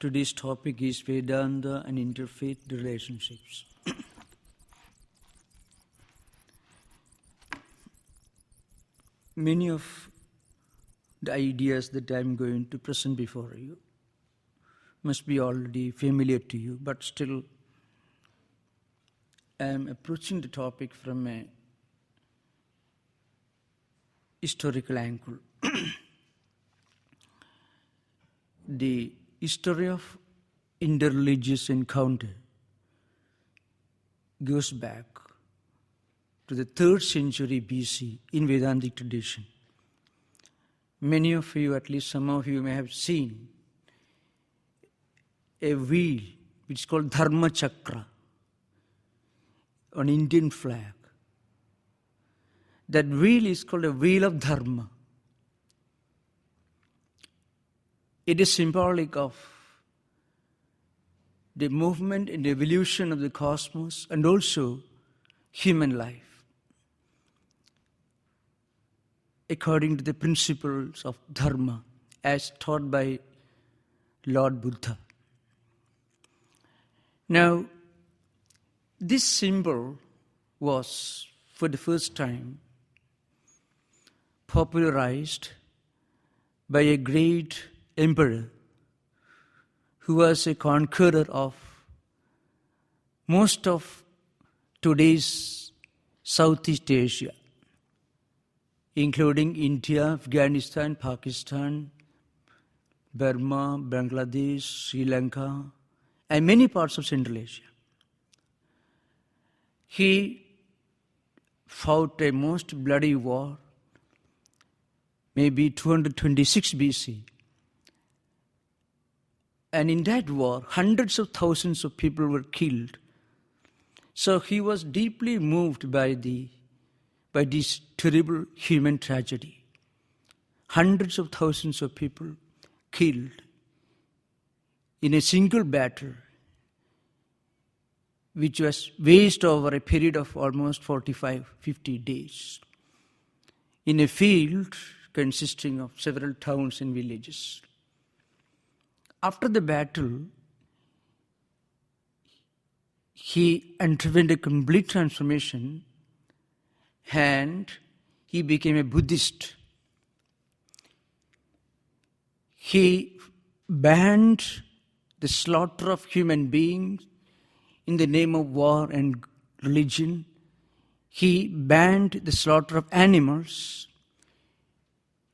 Today's topic is Vedanta and Interfaith relationships. Many of the ideas that I am going to present before you must be already familiar to you, but still I am approaching the topic from a historical angle. The history of interreligious encounter goes back to the 3rd century BC in Vedantic tradition. Many of you, at least some of you, may have seen a wheel which is called Dharma Chakra on Indian flag. That wheel is called a wheel of Dharma. It is symbolic of the movement and evolution of the cosmos and also human life, according to the principles of Dharma as taught by Lord Buddha. Now, this symbol was, for the first time, popularized by a great emperor who was a conqueror of most of today's Southeast Asia, including India, Afghanistan, Pakistan, Burma, Bangladesh, Sri Lanka, and many parts of Central Asia. He fought a most bloody war, maybe 226 BC. And in that war, hundreds of thousands of people were killed. So he was deeply moved by this terrible human tragedy. Hundreds of thousands of people killed in a single battle, which was waged over a period of almost 45-50 days, in a field consisting of several towns and villages. After the battle, he underwent a complete transformation and he became a Buddhist. He banned the slaughter of human beings in the name of war and religion. He banned the slaughter of animals.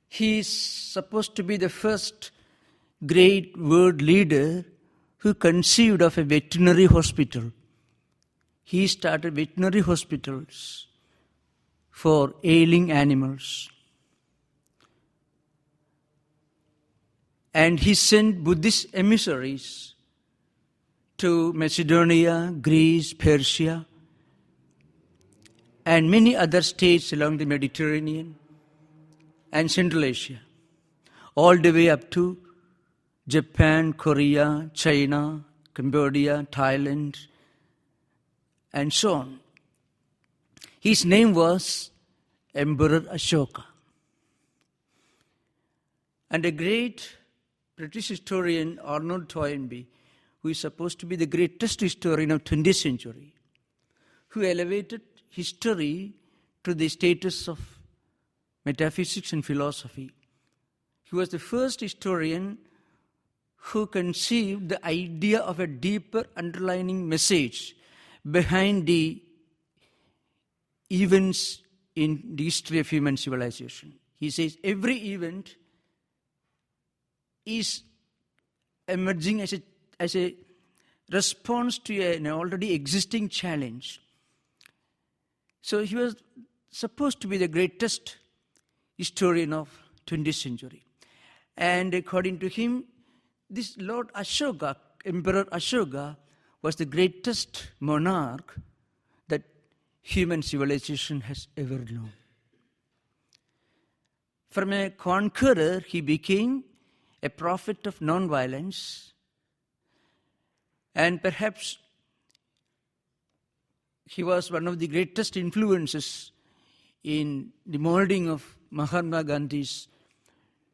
He is supposed to be the first great world leader who conceived of a veterinary hospital. He started veterinary hospitals for ailing animals. And he sent Buddhist emissaries to Macedonia, Greece, Persia, and many other states along the Mediterranean and Central Asia, all the way up to Japan, Korea, China, Cambodia, Thailand, and so on. His name was Emperor Ashoka. And a great British historian, Arnold Toynbee, who is supposed to be the greatest historian of 20th century, who elevated history to the status of metaphysics and philosophy. He was the first historian who conceived the idea of a deeper underlying message behind the events in the history of human civilization. He says every event is emerging as a response to an already existing challenge. So he was supposed to be the greatest historian of 20th century. And according to him, this Lord Ashoka, Emperor Ashoka, was the greatest monarch that human civilization has ever known. From a conqueror, he became a prophet of non-violence, and perhaps he was one of the greatest influences in the molding of Mahatma Gandhi's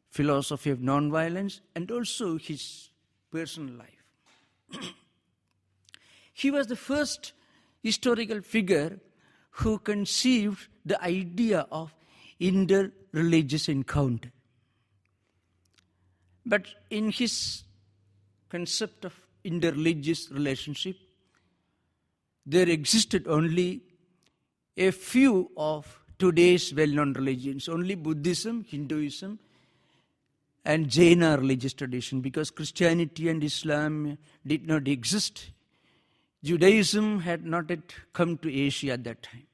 philosophy of non-violence and also his personal life. He was the first historical figure who conceived the idea of inter-religious encounter. But in his concept of inter-religious relationship, there existed only a few of today's well-known religions, only Buddhism, Hinduism, and Jaina religious tradition, because Christianity and Islam did not exist. Judaism had not yet come to Asia at that time.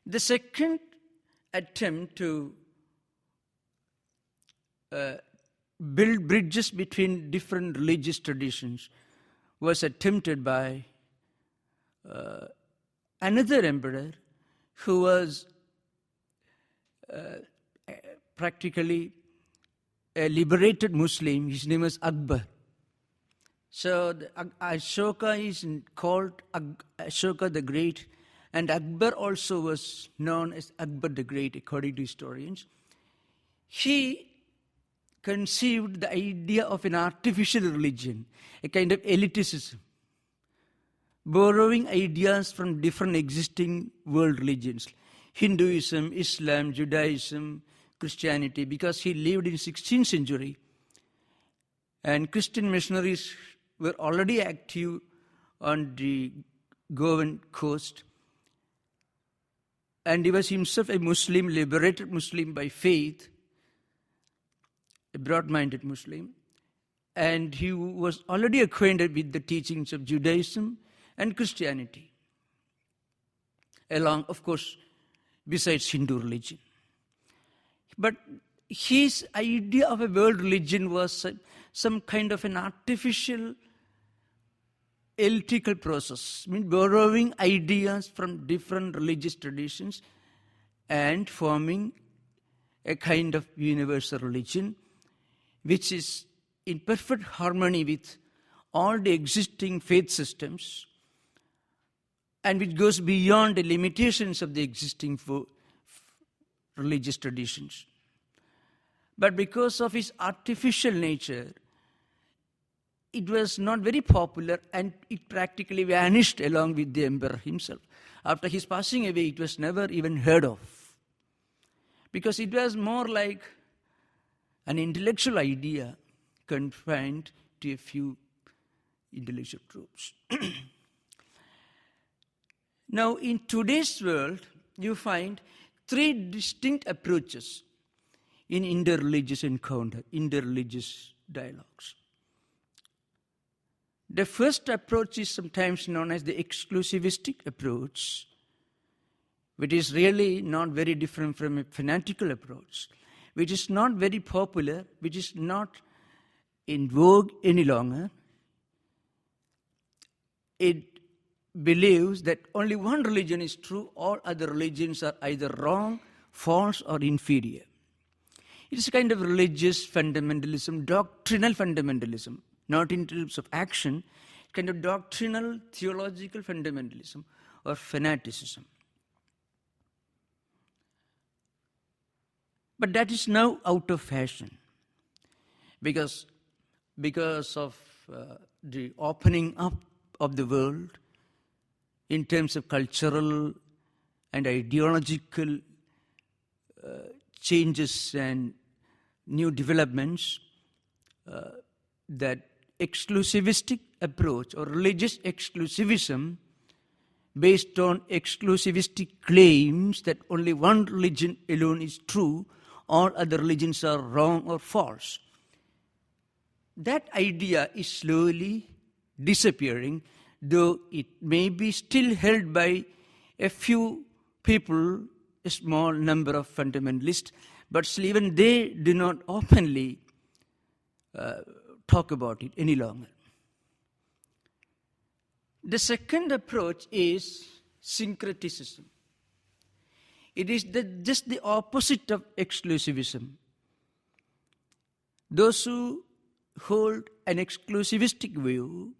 The second attempt to build bridges between different religious traditions was attempted by another emperor who was practically a liberated Muslim. His name was Akbar. So Ashoka is called Ashoka the Great, and Akbar also was known as Akbar the Great according to historians. He conceived the idea of an artificial religion, a kind of elitism, borrowing ideas from different existing world religions, Hinduism, Islam, Judaism, Christianity, because he lived in 16th century and Christian missionaries were already active on the Goan coast, and he was himself a Muslim, liberated Muslim by faith, a broad-minded Muslim, and he was already acquainted with the teachings of Judaism and Christianity, along, of course, besides Hindu religion. But his idea of a world religion was some kind of an artificial elliptical process, borrowing ideas from different religious traditions and forming a kind of universal religion which is in perfect harmony with all the existing faith systems and which goes beyond the limitations of the existing religious traditions. But because of its artificial nature, it was not very popular and it practically vanished along with the emperor himself. After his passing away, it was never even heard of, because it was more like an intellectual idea confined to a few intellectual groups. Now, in today's world, you find three distinct approaches in inter-religious encounter, inter-religious dialogues. The first approach is sometimes known as the exclusivistic approach, which is really not very different from a fanatical approach, which is not very popular, which is not in vogue any longer. It believes that only one religion is true, all other religions are either wrong, false, or inferior. It is a kind of religious fundamentalism, doctrinal fundamentalism, not in terms of action, kind of doctrinal, theological fundamentalism or fanaticism. But that is now out of fashion because of the opening up of the world in terms of cultural and ideological changes and new developments, that exclusivistic approach or religious exclusivism based on exclusivistic claims that only one religion alone is true, all other religions are wrong or false. That idea is slowly disappearing, though it may be still held by a few people, a small number of fundamentalists, but still even they do not openly talk about it any longer. The second approach is syncretism. It is just the opposite of exclusivism. Those who hold an exclusivistic view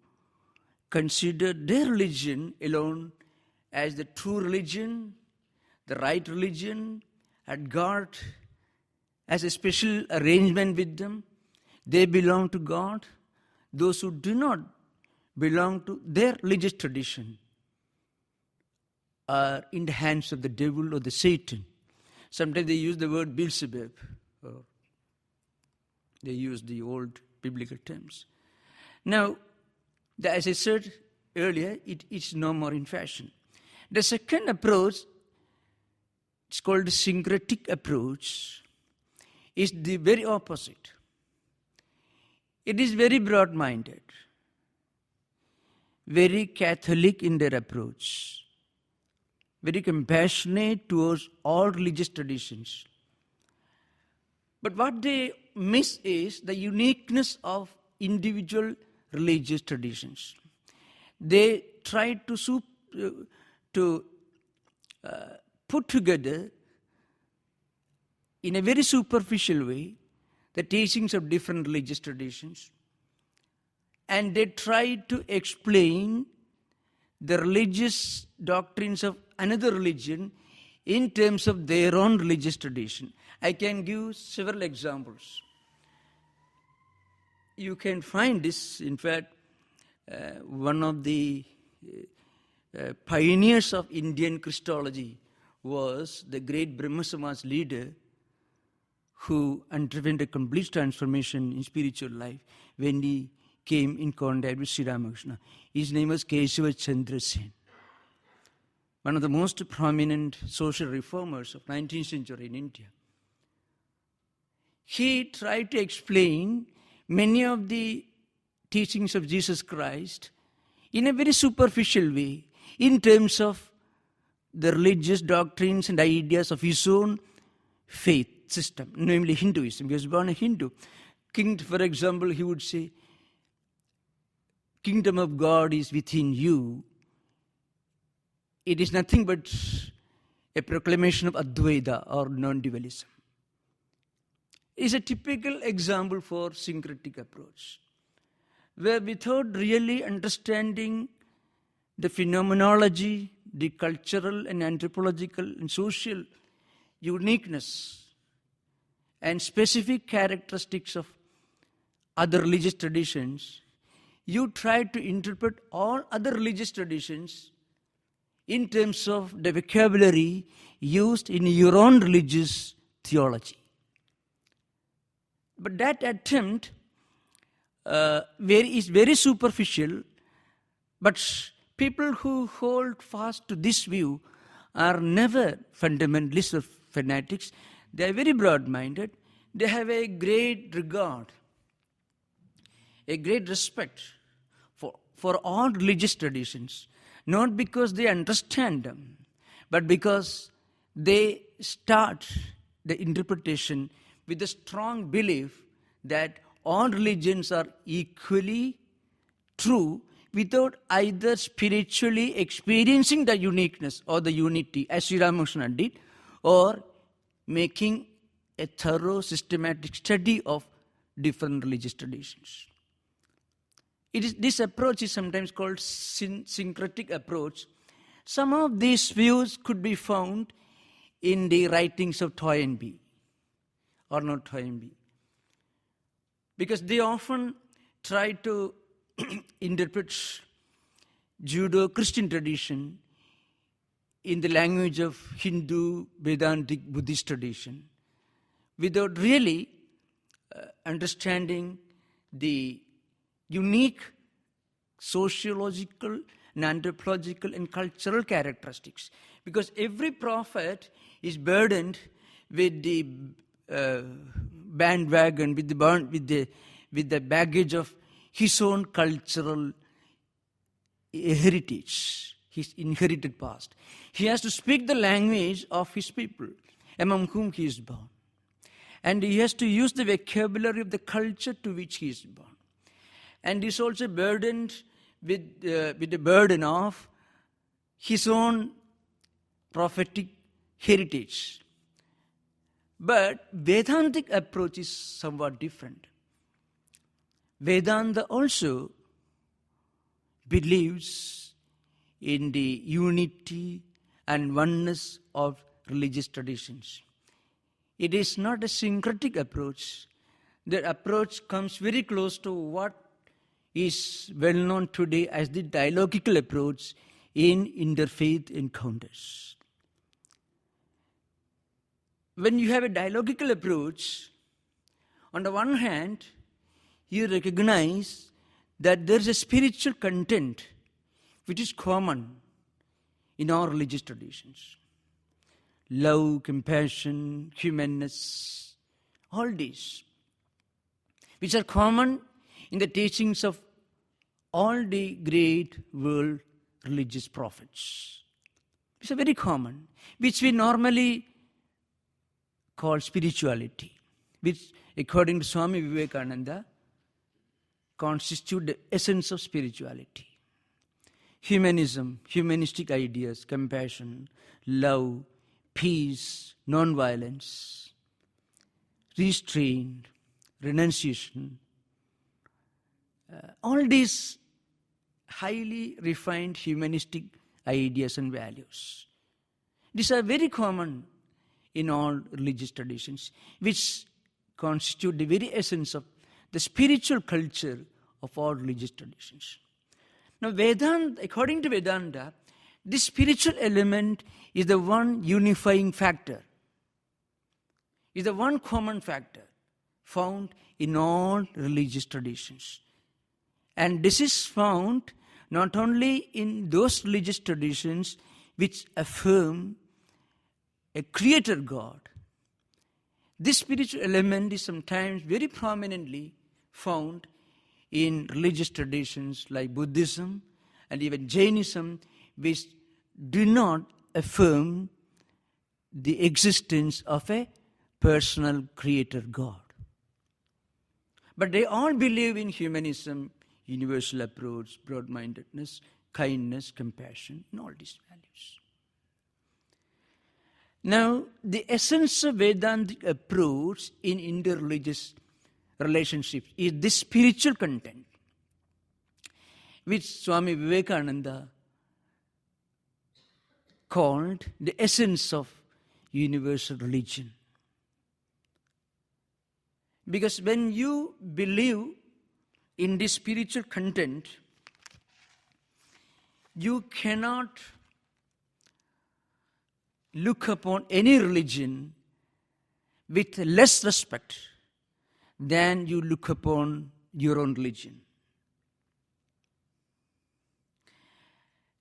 consider their religion alone as the true religion, the right religion, and God as a special arrangement with them. they belong to God. Those who do not belong to their religious tradition are in the hands of the devil or the Satan. Sometimes they use the word Beelzebub, or they use the old biblical terms. Now, as I said earlier, it's no more in fashion. The second approach, it's called the syncretic approach, is the very opposite. It is very broad-minded, very Catholic in their approach, very compassionate towards all religious traditions. But what they miss is the uniqueness of individual religious traditions. They try to put together in a very superficial way the teachings of different religious traditions, and they try to explain the religious doctrines of another religion in terms of their own religious tradition. I can give several examples. You can find this, in fact, one of the pioneers of Indian Christology was the great Brahma Samaj leader who underwent a complete transformation in spiritual life when he came in contact with Sri Ramakrishna. His name was Kesava Chandra Sen, one of the most prominent social reformers of 19th century in India. He tried to explain many of the teachings of Jesus Christ in a very superficial way in terms of the religious doctrines and ideas of his own faith system, namely Hinduism. He was born a Hindu. For example, he would say, kingdom of God is within you. It is nothing but a proclamation of Advaita or non-dualism. It is a typical example for syncretic approach, where without really understanding the phenomenology, the cultural and anthropological and social uniqueness and specific characteristics of other religious traditions, you try to interpret all other religious traditions in terms of the vocabulary used in your own religious theology. But that attempt is very superficial, but people who hold fast to this view are never fundamentalists or fanatics. They are very broad-minded. They have a great regard, a great respect for all religious traditions, not because they understand them, but because they start the interpretation with a strong belief that all religions are equally true without either spiritually experiencing the uniqueness or the unity, as Sri Ramakrishna did, or making a thorough systematic study of different religious traditions. This approach is sometimes called syncretic approach. Some of these views could be found in the writings of Toynbee, or not Toynbee, because they often try to interpret Judeo-Christian tradition in the language of Hindu, Vedantic, Buddhist tradition, without really understanding the unique sociological and anthropological and cultural characteristics. Because every prophet is burdened with the bandwagon, with the baggage of his own cultural heritage, his inherited past. He has to speak the language of his people among whom he is born. And he has to use the vocabulary of the culture to which he is born. And he is also burdened with the burden of his own prophetic heritage. But Vedantic approach is somewhat different. Vedanta also believes in the unity and oneness of religious traditions. It is not a syncretic approach their approach comes very close to what is well known today as the dialogical approach in interfaith encounters. When you have a dialogical approach, on the one hand, you recognize that there is a spiritual content which is common in our religious traditions. Love, compassion, humanness, all these, which are common in the teachings of all the great world religious prophets. These are very common, which we normally call spirituality, which according to Swami Vivekananda constitute the essence of spirituality. Humanism, humanistic ideas, compassion, love, peace, non-violence, restraint, renunciation, all these highly refined humanistic ideas and values. These are very common in all religious traditions, which constitute the very essence of the spiritual culture of all religious traditions. Now, Vedanta, according to Vedanta, this spiritual element is the one unifying factor, is the one common factor found in all religious traditions. And this is found not only in those religious traditions which affirm a creator God. This spiritual element is sometimes very prominently found in religious traditions like Buddhism and even Jainism, which do not affirm the existence of a personal creator God. But they all believe in humanism, universal approach, broad-mindedness, kindness, compassion, and all these values. Now, the essence of Vedantic approach in interreligious relationships is this spiritual content, which Swami Vivekananda called the essence of universal religion. Because when you believe in this spiritual content, you cannot look upon any religion with less respect than you look upon your own religion.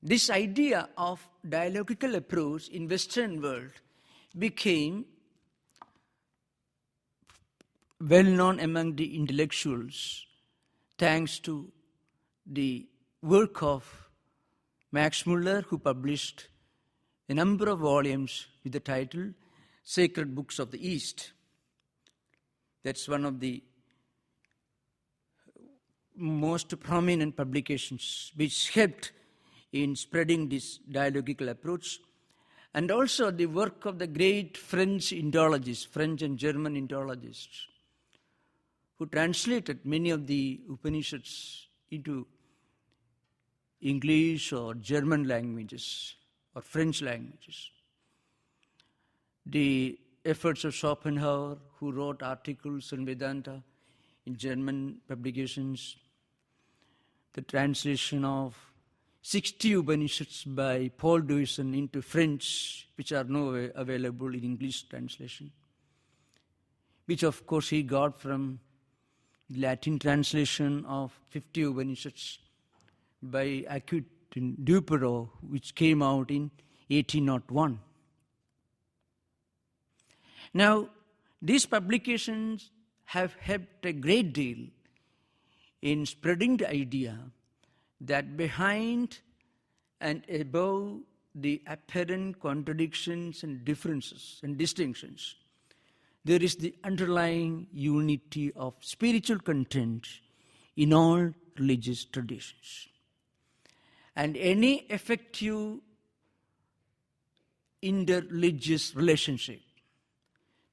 This idea of dialogical approach in Western world became well known among the intellectuals thanks to the work of Max Muller, who published a number of volumes with the title Sacred Books of the East. That's one of the most prominent publications which helped in spreading this dialogical approach. And also the work of the great French Indologists, French and German Indologists, who translated many of the Upanishads into English or German languages or French languages. The efforts of Schopenhauer, who wrote articles on Vedanta in German publications, the translation of 60 Upanishads by Paul Deussen into French, which are now available in English translation, which of course he got from the Latin translation of 50 Upanishads by Aquitain Duperreau, which came out in 1801. Now, these publications have helped a great deal in spreading the idea that behind and above the apparent contradictions and differences and distinctions, there is the underlying unity of spiritual content in all religious traditions. And any effective interreligious relationship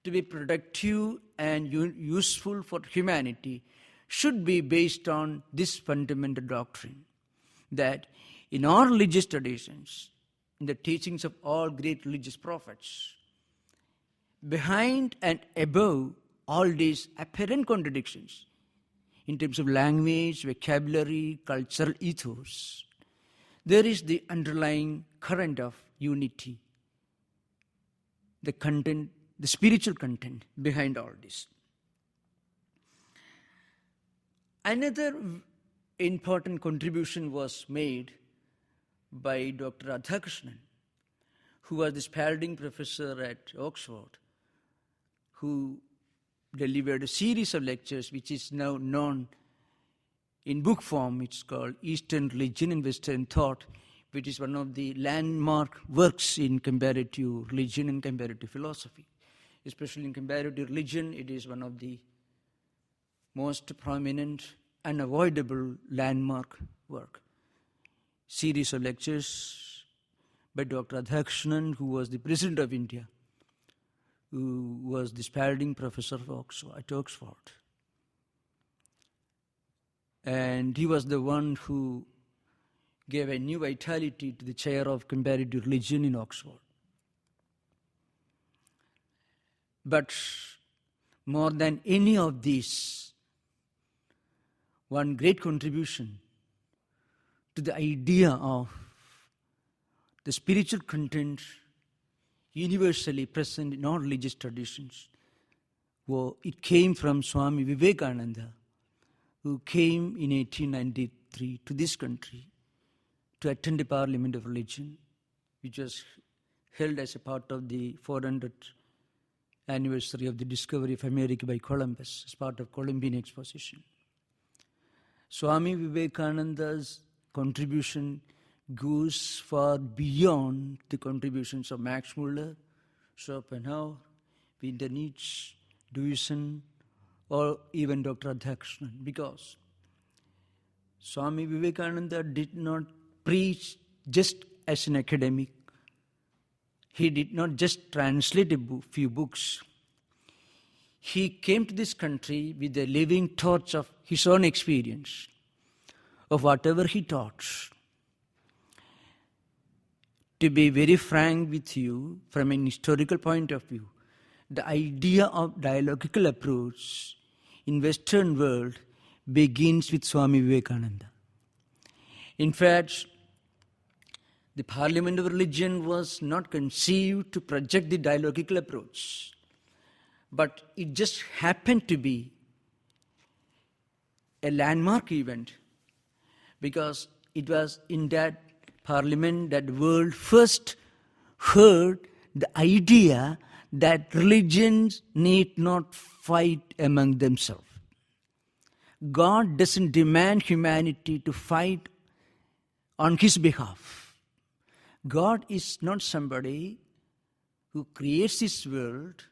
to be productive and useful for humanity should be based on this fundamental doctrine, that in all religious traditions, in the teachings of all great religious prophets, behind and above all these apparent contradictions in terms of language, vocabulary, cultural ethos, there is the underlying current of unity, the content, the spiritual content behind all this. Another important contribution was made by Dr. Radhakrishnan, who was this paradigm professor at Oxford, who delivered a series of lectures which is now known in book form. It's called Eastern Religion and Western Thought, which is one of the landmark works in comparative religion and comparative philosophy. Especially in comparative religion, it is one of the most prominent, unavoidable landmark work. Series of lectures by Dr. Radhakrishnan, who was the President of India, who was the paradigm professor at Oxford. And he was the one who gave a new vitality to the chair of comparative religion in Oxford. But more than any of these, one great contribution to the idea of the spiritual content universally present in all religious traditions, well, it came from Swami Vivekananda, who came in 1893 to this country to attend the Parliament of Religion, which was held as a part of the 400th anniversary of the discovery of America by Columbus, as part of Columbian Exposition. Swami Vivekananda's contribution goes far beyond the contributions of Max Muller, Schopenhauer, Wiener Nietzsche, Deweyson, or even Dr. Radhakrishnan, because Swami Vivekananda did not preach just as an academic. He did not just translate a few books. He came to this country with a living torch of his own experience, of whatever he taught. To be very frank with you, from an historical point of view, the idea of dialogical approach in Western world begins with Swami Vivekananda. In fact, the Parliament of Religion was not conceived to project the dialogical approach, but it just happened to be a landmark event, because it was in that Parliament that the world first heard the idea that religions need not fight among themselves. God doesn't demand humanity to fight on his behalf. God is not somebody who creates this world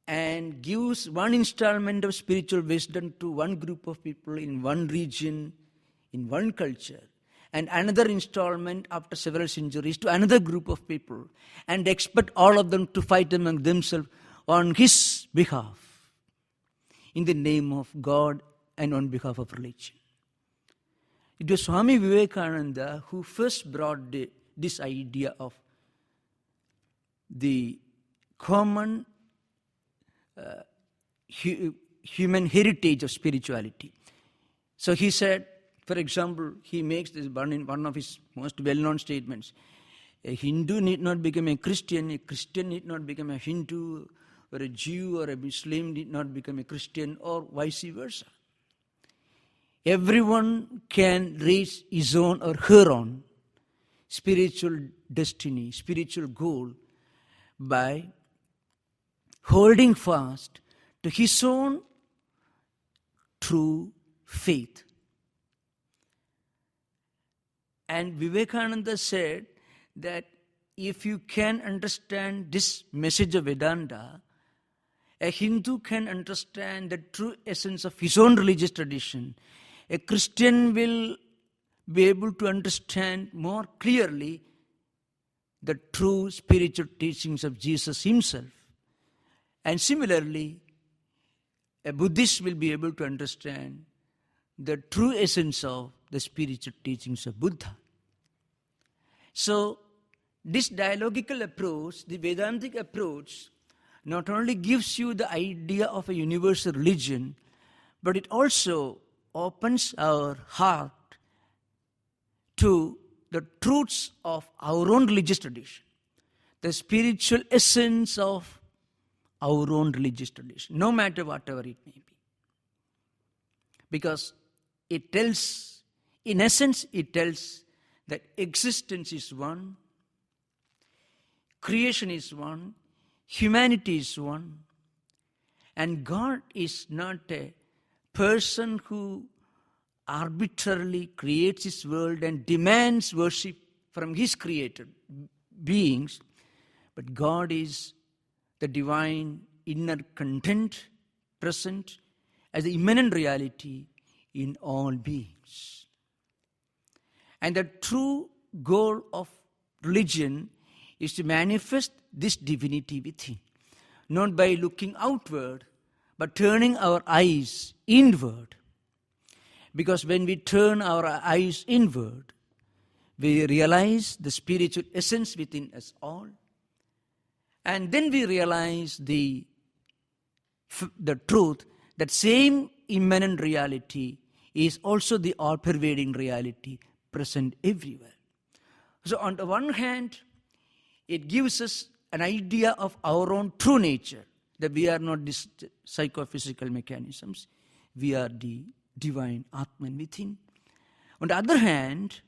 and gives one installment of spiritual wisdom to one group of people in one region, in one culture, and another installment after several centuries to another group of people, and expect all of them to fight among themselves on his behalf, in the name of God and on behalf of religion. It was Swami Vivekananda who first brought this idea of the common human heritage of spirituality. So he said, for example, he makes this one of his most well-known statements: a Hindu need not become a Christian need not become a Hindu, or a Jew or a Muslim need not become a Christian, or vice versa. Everyone can reach his own or her own spiritual destiny, spiritual goal, by holding fast to his own true faith. And Vivekananda said that if you can understand this message of Vedanta, a Hindu can understand the true essence of his own religious tradition. A Christian will be able to understand more clearly the true spiritual teachings of Jesus himself. And similarly, a Buddhist will be able to understand the true essence of the spiritual teachings of Buddha. So, this dialogical approach, the Vedantic approach, not only gives you the idea of a universal religion, but it also opens our heart to the truths of our own religious tradition, the spiritual essence of our own religious tradition, no matter whatever it may be. Because it tells, in essence, it tells that existence is one, creation is one, humanity is one, and God is not a person who arbitrarily creates his world and demands worship from his created beings, but God is the divine inner content present as the immanent reality in all beings. And the true goal of religion is to manifest this divinity within, not by looking outward, but turning our eyes inward. Because when we turn our eyes inward, we realize the spiritual essence within us all. And then we realize the truth that same immanent reality is also the all-pervading reality present everywhere. So on the one hand, it gives us an idea of our own true nature, that we are not these psychophysical mechanisms, we are the divine Atman within. On the other hand,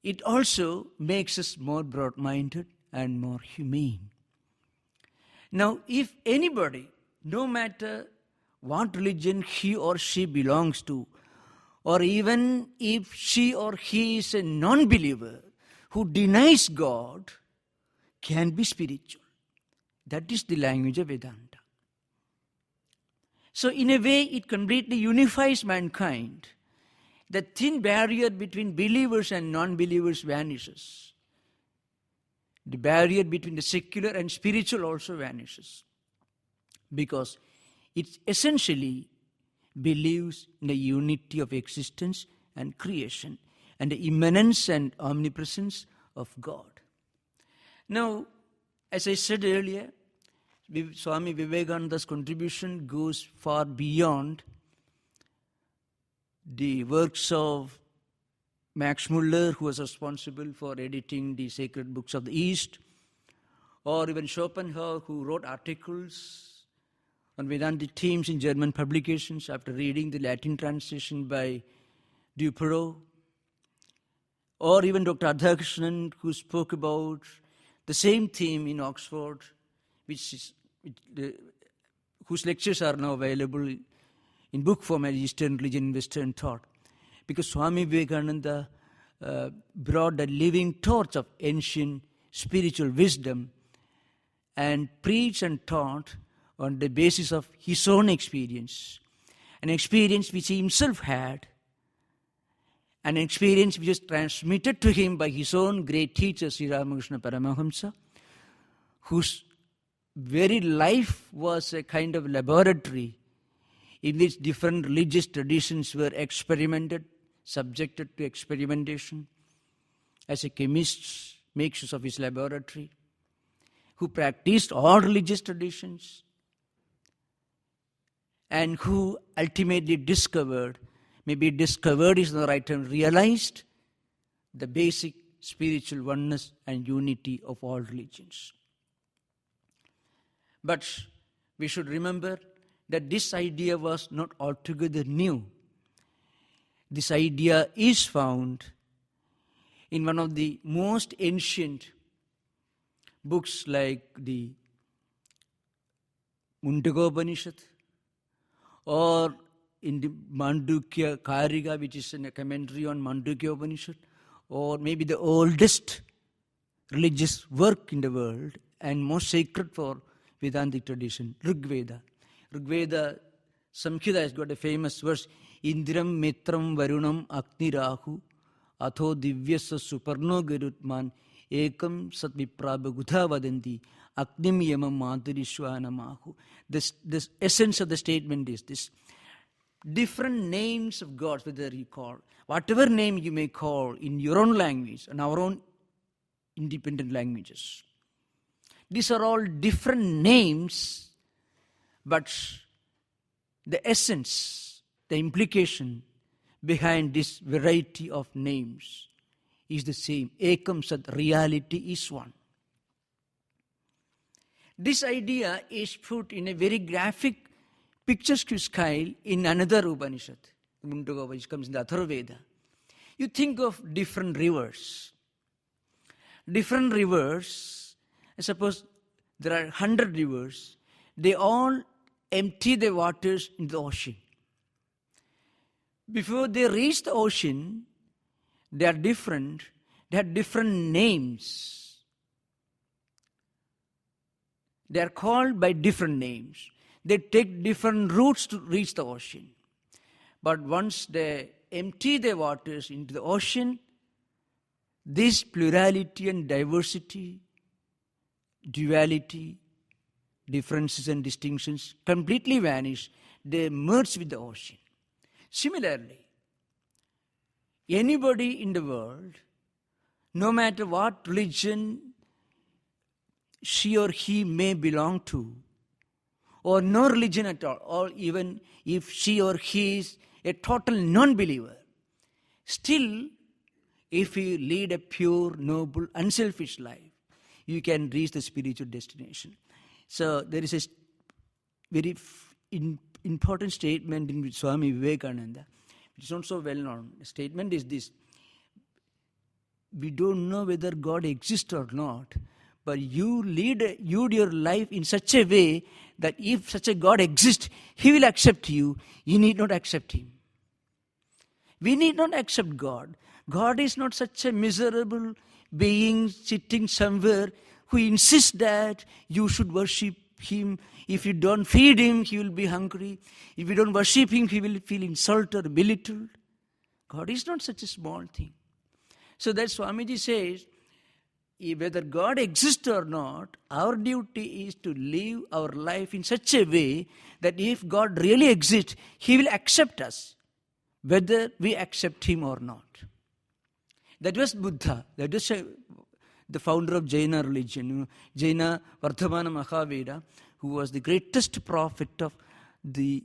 it also makes us more broad-minded and more humane. Now, if anybody, no matter what religion he or she belongs to, or even if she or he is a non-believer who denies God, can be spiritual. That is the language of Vedanta. So in a way, it completely unifies mankind. The thin barrier between believers and non-believers vanishes. The barrier between the secular and spiritual also vanishes. Because it essentially believes in the unity of existence and creation and the immanence and omnipresence of God. Now, as I said earlier, Swami Vivekananda's contribution goes far beyond the works of Max Muller, who was responsible for editing the sacred books of the East, or even Schopenhauer, who wrote articles on Vedantic themes in German publications after reading the Latin translation by Duperreau, or even Dr. Radhakrishnan, who spoke about the same theme in Oxford, whose lectures are now available in book form as Eastern Religion and Western Thought. Because Swami Vivekananda brought the living torch of ancient spiritual wisdom and preached and taught on the basis of his own experience, an experience which he himself had, an experience which was transmitted to him by his own great teacher, Sri Ramakrishna Paramahamsa, whose very life was a kind of laboratory in which different religious traditions were experimented, subjected to experimentation, as a chemist makes use of his laboratory, who practiced all religious traditions, and who ultimately discovered, maybe discovered is not the right term, realized the basic spiritual oneness and unity of all religions. But we should remember that this idea was not altogether new. This idea is found in one of the most ancient books like the Mundagopanishad, or in the Mandukya Karika, which is a commentary on Mandukya Upanishad, or maybe the oldest religious work in the world and most sacred for Vedantic tradition, Rigveda. Rigveda Samhita has got a famous verse, Indram Metram Varunam Agni Rahu Atho Divyasa Suparno Garutman Ekam Sat Viprabha Gudha Vadanti Agnim Yamam Madhurishwanamahu. This essence of the statement is this. Different names of gods, whether you call, whatever name you may call in your own language and our own independent languages. These are all different names, but the essence, the implication behind this variety of names is the same. Ekam Sat, reality is one. This idea is put in a very graphic, picturesque style in another Upanishad, Mundaka, which comes in the Atharva Veda. You think of different rivers. Different rivers, suppose there are 100 rivers, they all empty their waters into the ocean. Before they reach the ocean, they are different. They have different names. They are called by different names. They take different routes to reach the ocean. But once they empty their waters into the ocean, this plurality and diversity, duality, differences and distinctions completely vanish. They merge with the ocean. Similarly, anybody in the world, no matter what religion she or he may belong to, or no religion at all, or even if she or he is a total non-believer, still, if you lead a pure, noble, unselfish life, you can reach the spiritual destination. So there is a very important statement in Swami Vivekananda. It's not so well known. The statement is this: we don't know whether God exists or not, but you lead your life in such a way that if such a God exists, He will accept you. You need not accept Him. We need not accept God. God is not such a miserable being sitting somewhere who insists that you should worship Him. If you don't feed Him, He will be hungry. If you don't worship Him, He will feel insulted, belittled. God is not such a small thing. So that Swamiji says, whether God exists or not, our duty is to live our life in such a way that if God really exists, He will accept us, whether we accept Him or not. That was Buddha. That was the founder of Jaina religion. Jaina Vardhamana Mahavira, who was the greatest prophet of the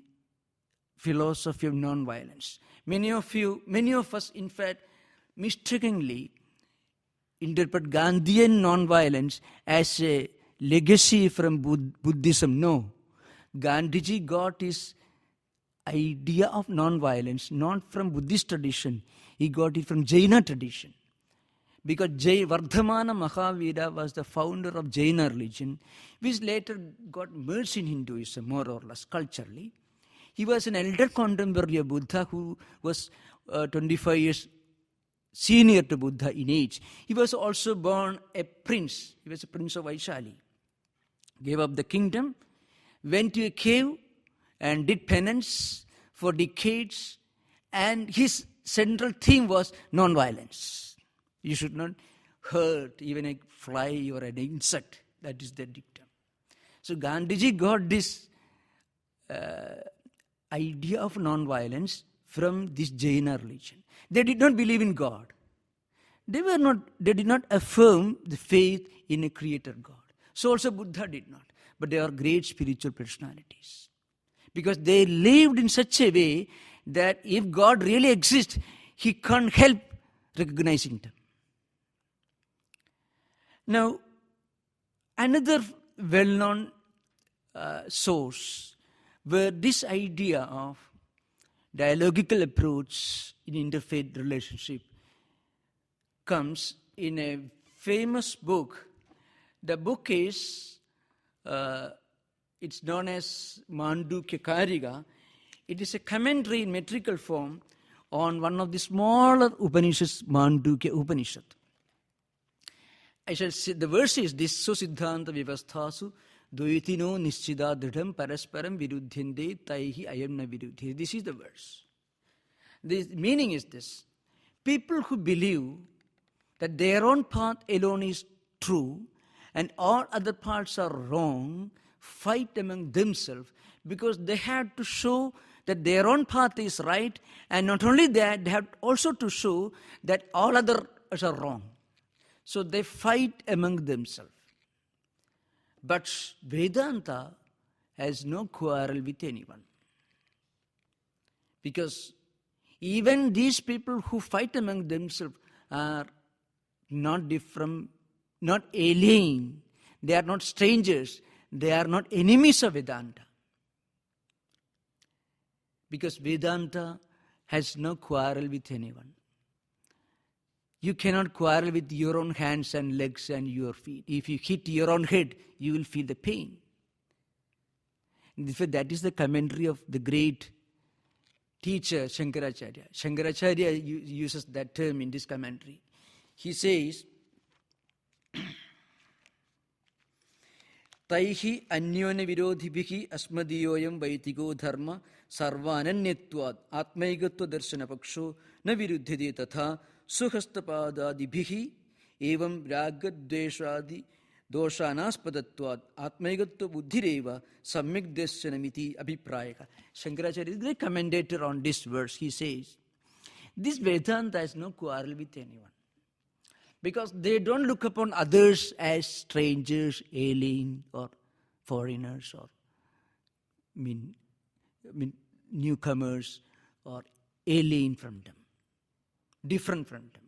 philosophy of non-violence. Many of us, in fact, mistakenly interpret Gandhian non-violence as a legacy from Buddhism. No. Gandhiji got his idea of non-violence not from Buddhist tradition. He got it from Jaina tradition. Because Vardhamana Mahavira was the founder of Jaina religion, which later got merged in Hinduism, more or less, culturally. He was an elder contemporary of Buddha who was 25 years senior to Buddha in age. He was also born a prince. He was a prince of Vaishali. Gave up the kingdom, went to a cave and did penance for decades. And his central theme was non-violence. You should not hurt even a fly or an insect. That is the dictum. So Gandhiji got this idea of non-violence from this Jaina religion. They did not believe in God. They did not affirm the faith in a creator God. So also Buddha did not. But they are great spiritual personalities. Because they lived in such a way that if God really exists, He can't help recognizing them. Now, another well-known source where this idea of dialogical approach in interfaith relationship comes in a famous book. The book is, it's known as Mandukya Kariga. It is a commentary in metrical form on one of the smaller Upanishads, Mandukya Upanishad. I shall say, the verse is this: So siddhanta vivasthasu dvaitino nischida dridham parasparam viruddhyante taihi ayam na viruddhi. This is the verse. The meaning is this: people who believe that their own path alone is true and all other paths are wrong fight among themselves because they have to show that their own path is right, and not only that, they have also to show that all others are wrong. So they fight among themselves. But Vedanta has no quarrel with anyone. Because even these people who fight among themselves are not different, not alien. They are not strangers. They are not enemies of Vedanta. Because Vedanta has no quarrel with anyone. You cannot quarrel with your own hands and legs and your feet. If you hit your own head, you will feel the pain. In fact, that is the commentary of the great teacher Shankaracharya. Shankaracharya uses that term in this commentary. He says, Taihi anyone virodhibhihi asmadiyoyam vaitiko dharma sarvananyatvad atmaigatva darshana paksho na viruddhide tatha suhastapadadibhihi evam ragadveshadi doshanaspadattvad atmaigatva buddhireva samyak darshanamiti abhiprayaka. Shankaracharya is a great commentator on this verse. He says, this Vedanta has no quarrel with anyone. Because they don't look upon others as strangers, alien, or foreigners, or newcomers, or alien from them, different from them.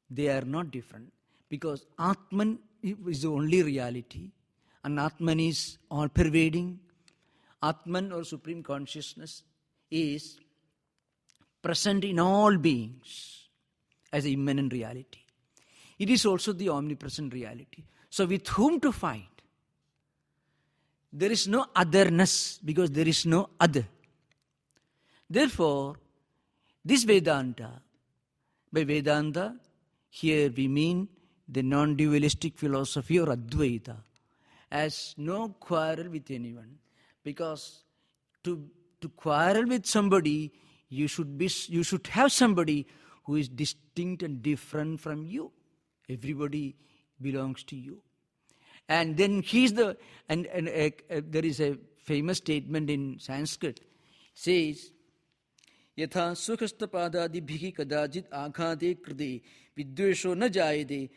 They are not different, because Atman is the only reality, and Atman is all-pervading. Atman, or Supreme Consciousness, is present in all beings as an immanent reality. It is also the omnipresent reality. So with whom to fight? There is no otherness, because there is no other. Therefore, this Vedanta, by Vedanta, here we mean the non-dualistic philosophy or Advaita, has no quarrel with anyone. Because to quarrel with somebody, you should have somebody who is distinct and different from you. Everybody belongs to you. And then there is a famous statement in Sanskrit. It says, Yatha sukhastapadadibhihi kadajit aghade kride vidvesho na jayade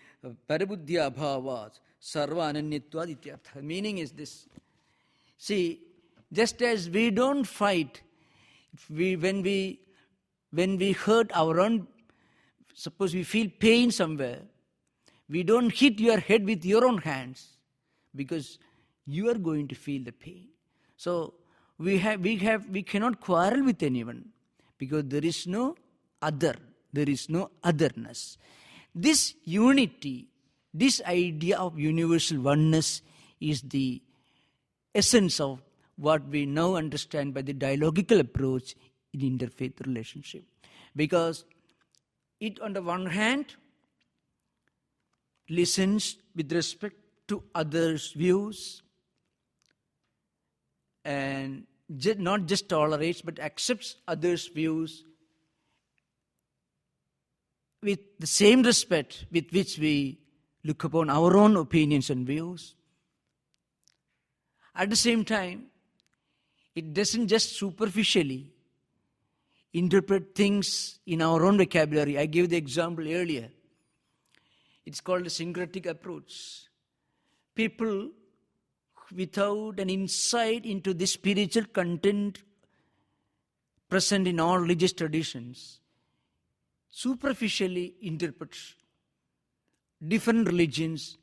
parabuddhya bhavat sarva ananyatvad ityartha. Meaning is this. See, just as we don't fight when we hurt our own, suppose we feel pain somewhere, we don't hit your head with your own hands, because you are going to feel the pain. So we cannot quarrel with anyone, because there is no other, there is no otherness. This unity, this idea of universal oneness is the essence of what we now understand by the dialogical approach in interfaith relationship. Because it, on the one hand, listens with respect to others' views and not just tolerates but accepts others' views with the same respect with which we look upon our own opinions and views. At the same time, it doesn't just superficially interpret things in our own vocabulary. I gave the example earlier. It's called a syncretic approach. People without an insight into the spiritual content present in all religious traditions superficially interpret different religions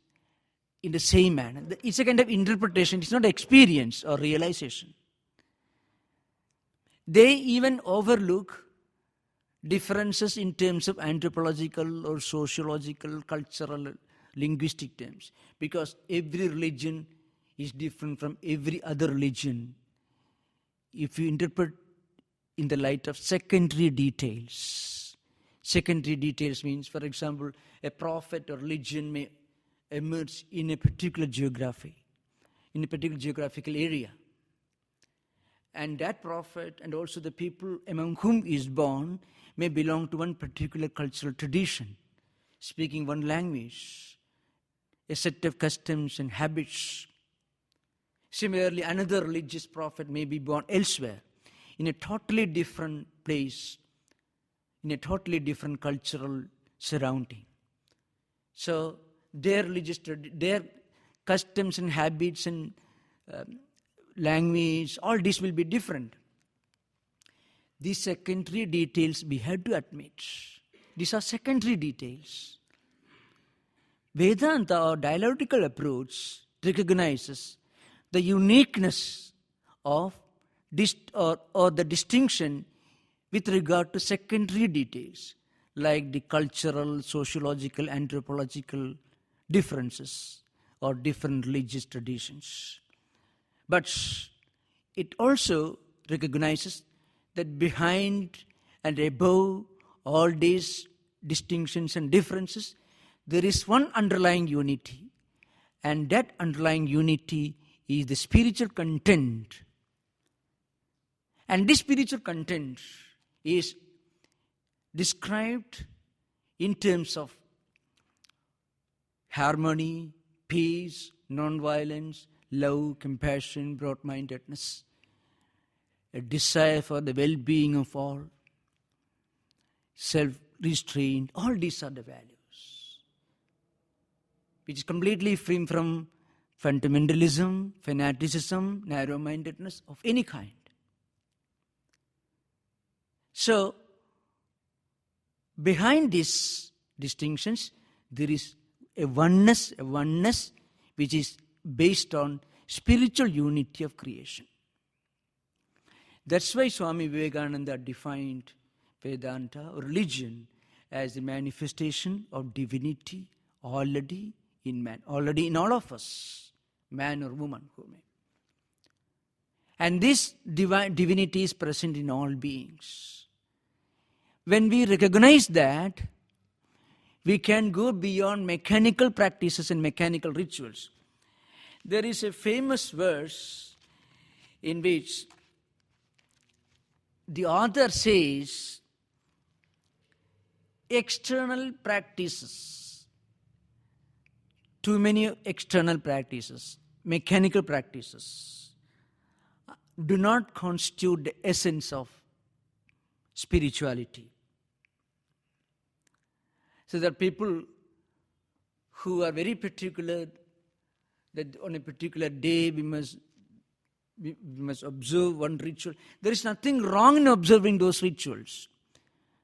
in the same manner. It's a kind of interpretation. It's not experience or realization. They even overlook differences in terms of anthropological or sociological, cultural, linguistic terms, because every religion is different from every other religion. If you interpret in the light of secondary details means, for example, a prophet or religion may emerge in a particular geography, in a particular geographical area. And that prophet and also the people among whom he is born may belong to one particular cultural tradition, speaking one language, a set of customs and habits. Similarly, another religious prophet may be born elsewhere, in a totally different place, in a totally different cultural surrounding. So their customs and habits and language, all this will be different. These secondary details we have to admit. These are secondary details. Vedanta, or dialectical approach, recognizes the uniqueness of or the distinction with regard to secondary details, like the cultural, sociological, anthropological differences or different religious traditions. But it also recognizes that behind and above all these distinctions and differences, there is one underlying unity, and that underlying unity is the spiritual content. And this spiritual content is described in terms of harmony, peace, non-violence, love, compassion, broad-mindedness, a desire for the well-being of all, self-restraint. All these are the values, which is completely free from fundamentalism, fanaticism, narrow-mindedness of any kind. So, behind these distinctions, there is a oneness which is based on spiritual unity of creation. That's why Swami Vivekananda defined Vedanta, or religion, as the manifestation of divinity already in man, already in all of us, man or woman, who may. And this divinity is present in all beings. When we recognize that, we can go beyond mechanical practices and mechanical rituals. There is a famous verse in which the author says, external practices, too many external practices, mechanical practices, do not constitute the essence of spirituality. So there are people who are very particular that on a particular day we must observe one ritual. There is nothing wrong in observing those rituals.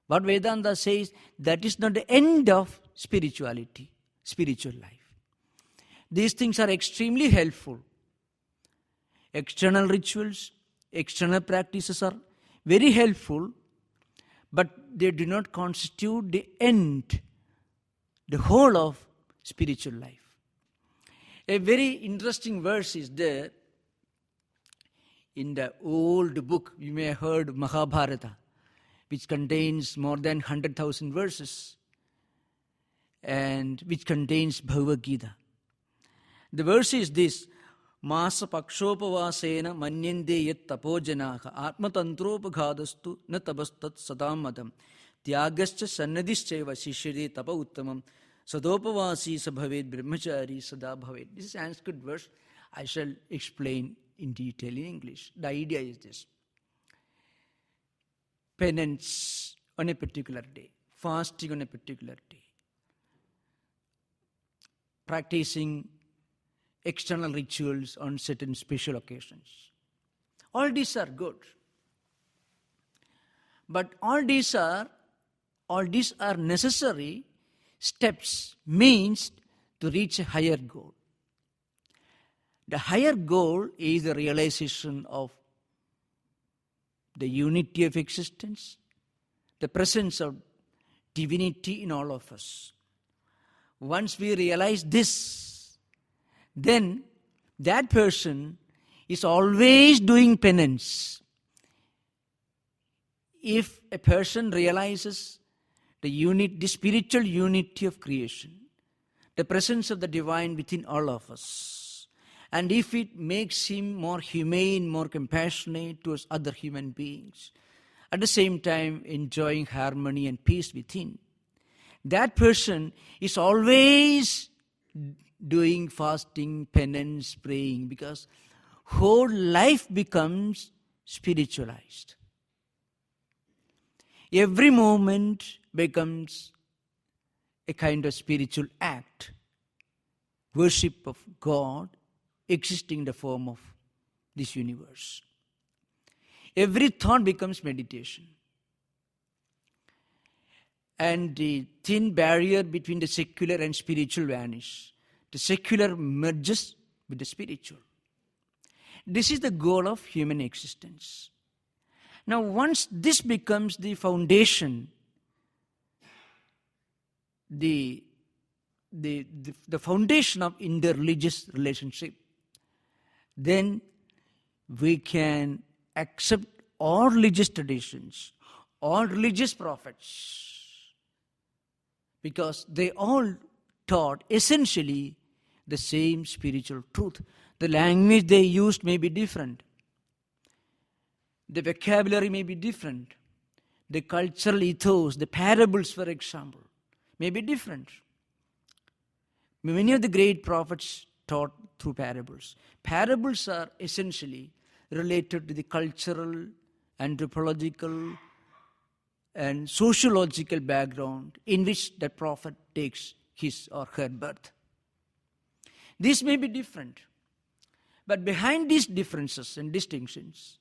But Vedanta says that is not the end of spirituality, spiritual life. These things are extremely helpful. External rituals, external practices are very helpful, but they do not constitute the end, the whole of spiritual life. A very interesting verse is there in the old book, you may have heard Mahabharata, which contains more than 100,000 verses and which contains Bhagavad Gita. The verse is this: Masa pakshopavasena manyende yat tapojanaha atmatantropaghadastu na tabastat sadamadam tyagascha sannadhischeva shishyade tapa uttamam sadopavasi sabhaved brahmachari sada bhaved. This is a Sanskrit verse. I shall explain in detail in English. The idea is this: penance on a particular day, fasting on a particular day, practicing external rituals on certain special occasions. All these are good. But all these are necessary steps, means to reach a higher goal. The higher goal is the realization of the unity of existence, the presence of divinity in all of us. Once we realize this, then that person is always doing penance. If a person realizes the spiritual unity of creation, the presence of the divine within all of us, and if it makes him more humane, more compassionate towards other human beings, at the same time enjoying harmony and peace within, that person is always doing fasting, penance, praying, because whole life becomes spiritualized. Every moment becomes a kind of spiritual act. worship of God existing in the form of this universe. Every thought becomes meditation. And the thin barrier between the secular and spiritual vanish. The secular merges with the spiritual. This is the goal of human existence. Now, once this becomes the foundation, the foundation of interreligious relationship, then we can accept all religious traditions, all religious prophets, because they all taught essentially the same spiritual truth. The language they used may be different. The vocabulary may be different. The cultural ethos, the parables, for example, may be different. Many of the great prophets taught through parables. Parables are essentially related to the cultural, anthropological, and sociological background in which the prophet takes his or her birth. These may be different, but behind these differences and distinctions,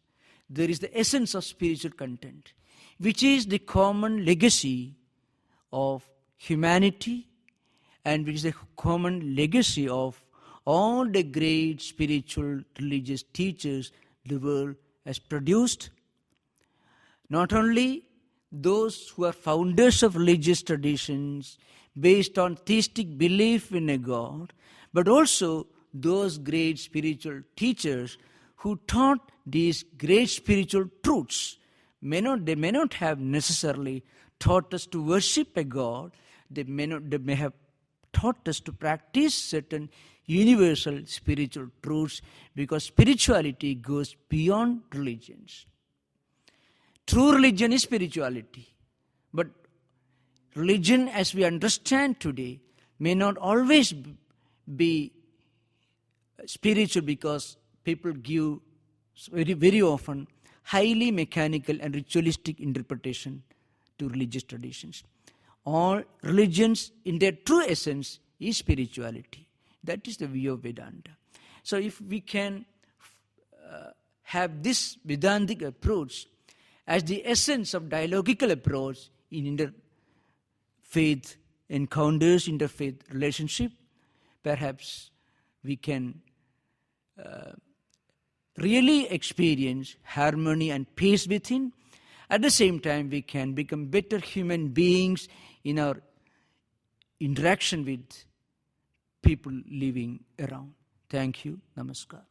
there is the essence of spiritual content, which is the common legacy of humanity and which is the common legacy of all the great spiritual religious teachers the world has produced. Not only those who are founders of religious traditions based on theistic belief in a God, but also those great spiritual teachers who taught these great spiritual truths. They may not have necessarily taught us to worship a God. They may have taught us to practice certain universal spiritual truths, because spirituality goes beyond religions. True religion is spirituality, but religion as we understand today may not always be spiritual, because people give very, very often highly mechanical and ritualistic interpretation to religious traditions. All religions in their true essence is spirituality. That is the view of Vedanta. So if we can have this Vedantic approach as the essence of dialogical approach in interfaith encounters, interfaith relationship, perhaps we can really experience harmony and peace within. At the same time, we can become better human beings in our interaction with people living around. Thank you. Namaskar.